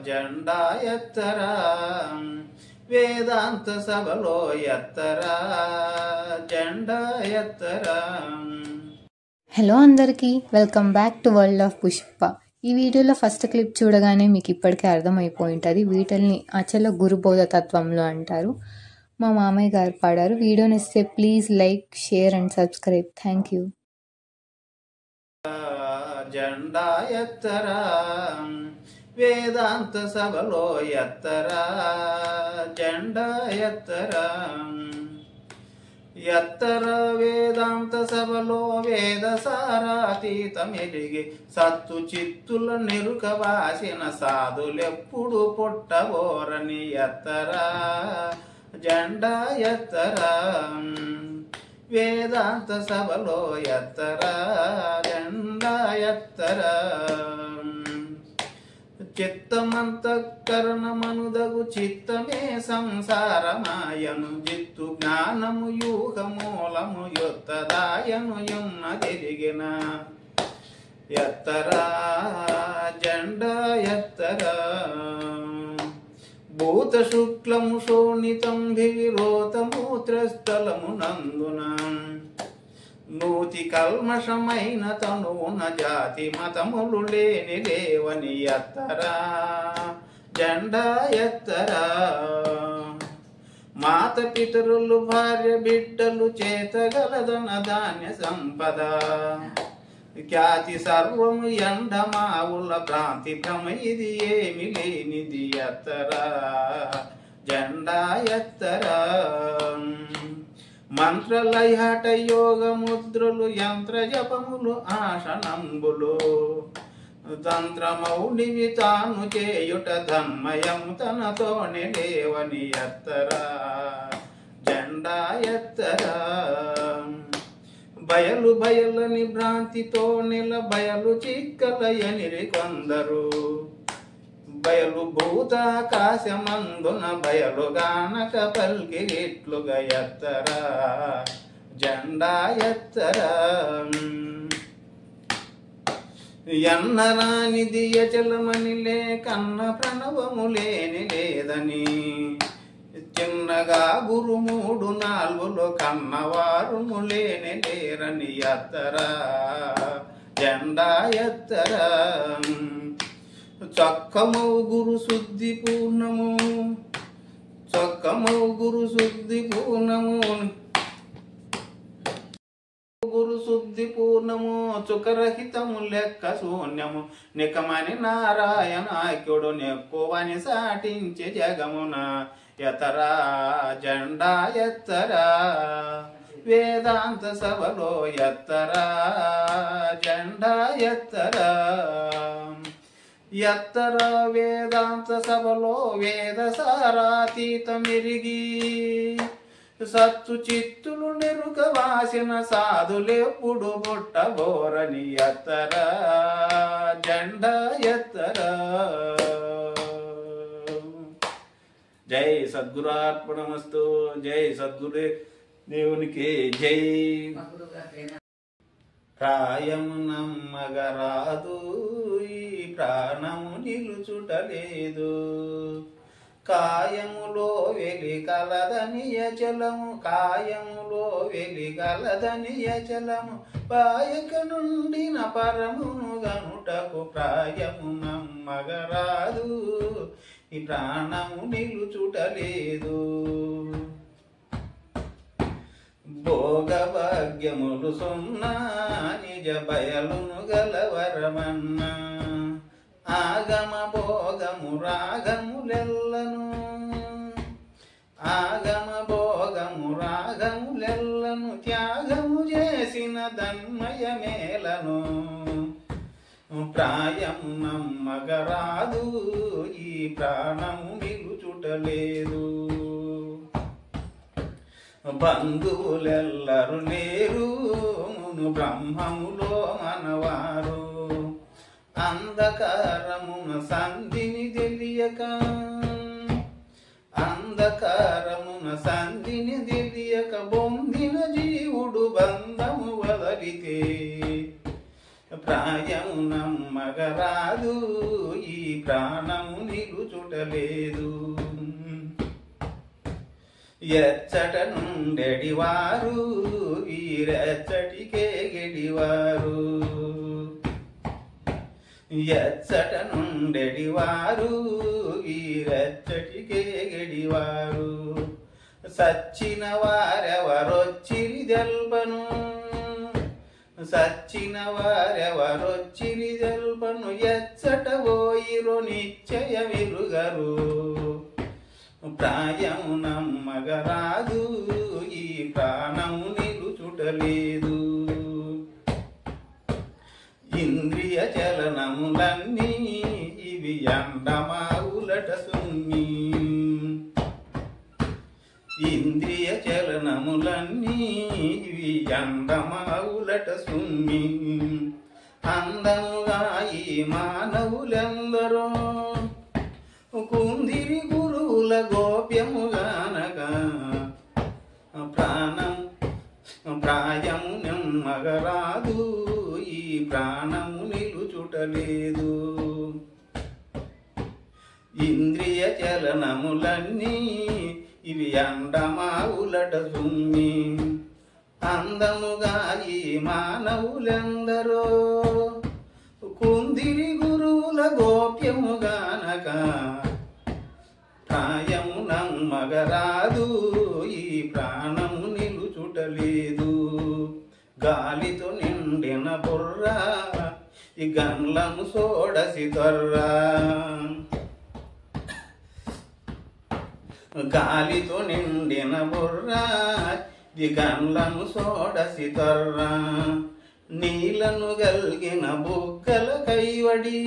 జెండా ఎత్తరా వేదాంత సభలో ఎత్తరా జెండా ఎత్తరా. హలో అందరికీ, welcome back to world of Pushpa. ఈ వీడియోలో ఫస్ట్ క్లిప్ చూడగానే మీకు ఇప్పటికే అర్థమైపోయి ఉంటుంది. వీటిల్ని అచల గురుబోధ తత్వంలో అంటారు. మా మామయ్య గారు పాడారు. వీడియోని ఇస్తే please like, share and subscribe. Thank you. జెండా ఎత్తరా వేదాంత సభలో ఎత్తరా జెండా ఎత్తరా. ఎత్తర వేదాంత సభలో వేద సారాతీతమెరిగి సత్తు చిత్తుల నెరుకవాసిన సాధులెప్పుడు పుట్టబోరని ఎత్తరా జెండా ఎత్తరా వేదాంత సభలో ఎత్తరా జెండా ఎత్తరా. చిత్తమంతఃకరణమనుదగు చిత్తమే సంసారమాయను జిత్తు జ్ఞానము యూహమూలము యొత్తదాయను యున్నదిరిగిన ఎత్తరా జెండా ఎత్తరా. భూత శుక్లము శోణితం విరోతమూత్రస్థలము నందున నూతి కల్మషమైన తనువున జాతి మతములు లేని లేవని ఎత్తరా జెండా ఎత్తరా. మాత పితరులు భార్య బిడ్డలు చేతగలదన ధాన్య సంపద ఖ్యాతి సర్వము ఎండమావుల భ్రాంతి భ్రమ ఇది ఏమి లేనిది ఎత్తరా జెండా ఎత్తరా. మంత్రలయహట యోగ ముద్రలు యంత్ర జపములు ఆసనంబులు తంత్రమౌనివి తాను చేయుట ధన్మయం తనతోనే లేవని ఎత్తరా జెండా ఎత్తరా. బయలు బయలని భ్రాంతితో నెల బయలు చిక్కలయనిరి కొందరు బయలు భూతాకాశమందున బయలు గానక పల్కిరిట్లుగా ఎత్తరా జెండా ఎత్తరా. ఎన్నరానిది అచలమని లేకన్న ప్రణవము లేని లేదని చిన్నగా గురుమూడు నాలుగులో కన్నవారును లేని లేరని ఎత్తరా జెండా ఎత్తరా. చక్కమౌ గురు శుద్ధి పూర్ణము చక్కమౌ గురు శుద్ధి పూర్ణము గురు శుద్ధి పూర్ణము చుకరహితము లెక్క శూన్యము నికమని నారాయణాఖ్యుడు నెక్కువని సాటించే జగమున ఎత్తరా జెండా ఎత్తరా వేదాంత సభలో ఎత్తరా జెండా ఎత్తరా. ఎత్తర వేదాంత సభలో వేద సారాతీతమెరిగి సత్తు చిత్తులు నెరుకవాసిన సాధులెప్పుడు పుట్టబోరని ఎత్తరా జెండా ఎత్తరా. జై సద్గురార్పణమస్తు. జై సద్గురు దేవునికి జై. ప్రాయము నమ్మగరాదు ఈ ప్రాణము నిలుచుటలేదు కాయములో వెలి కలదని అచలము కాయములో వెలి కలదని అచలము పాయక నుండిన పరమును గనుటకు ప్రాయము నమ్మగరాదు ఈ ప్రాణము నిలుచుటలేదు. భోగభాగ్యములు సున్నా నిజ బయలును గలవరమన్నా ఆగమ భోగము రాగములెల్లను ఆగమ భోగము రాగములెల్లను త్యాగము చేసిన తన్మయమేలను ప్రాయము నమ్మగరాదు ఈ ప్రాణము నిలుచుటలేదు. బంధువులెల్లరు లేరు మును బ్రహ్మములో మనవారు అంధకారమున సంధిని తెలియక అంధకారమున సంధిని తెలియక బొందిన జీవుడు బంధము వదలితే ప్రాయము నమ్మగరాదు ఈ ప్రాణము నిలుచుటలేదు. ఎచ్చట నుండెడివారు వీరెచ్చటికే గెడివారు. ఎచ్చట నుండెడివారు వీరెచ్చటికే గెడివారు. సచ్చిన వారెవరొచ్చిరి తెల్పను. సచ్చిన వారెవరొచ్చిరి తెల్పను. ఎచ్చట పోయిరో నిశ్చయ విరుగరు. ప్రాయము నమ్మగరాదు ఈ ప్రాణము నిలుచుటలేదు. ఇంద్రియ చలనములన్నీ ఇవి ఎండమావులట సున్ని. ఇంద్రియ చలనములన్నీ ఇవి ఎండమావులట సున్ని. అందముగా ఈ మానవులెందరో కుందిరి గురువుల గోప్యముగానగా. ప్రాయము నెమ్మగరాదు ఈ ప్రాణము నిలుచుటలేదు. ఇంద్రియ చలనములన్నీ ఇవి ఎండమావులట సున్ని. అందముగా ఈ మానవులెందరో కుందిరి గురువుల గోప్యముగానక. ప్రాయము నమ్మగరాదు ఈ ప్రాణము నిలుచుటలేదు. గాలితో నిండిన బుర్ర ఈ గన్లను సోడసి తొర్రా. గాలితో నిండిన బుర్ర ఈ గన్లను సోడసి తొర్రా. నీళ్లను గలిగిన బుగ్గల కైవడి.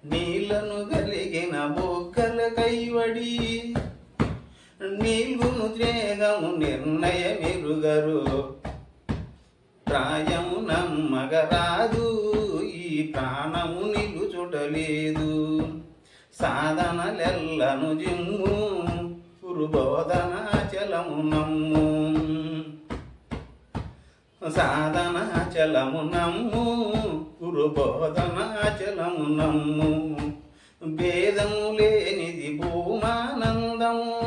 నీళ్లను గలిగిన బుగ్గల కైవడి. నీల్గును త్రేగము నిర్ణయమిరుగరు. ప్రాయము నమ్మగరాదు ఈ ప్రాణము నిలుచుటలేదు. సాధనలెల్లను జిమ్ము గురుబోధనాచలము నమ్ము. సాధనాచలము నమ్ము గురుబోధనాచలము నమ్ము. భేదము లేనిది భూమానందము.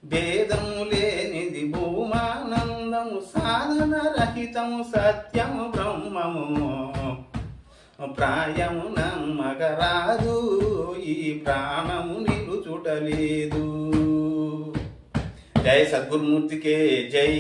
భేదము లేనిది భూమానందము. సాధన రహితము సత్యము బ్రహ్మము. ప్రాయము నమ్మగరాదు ఈ ప్రాణము నిలుచుటలేదు. జై సద్గురుమూర్తికే జై.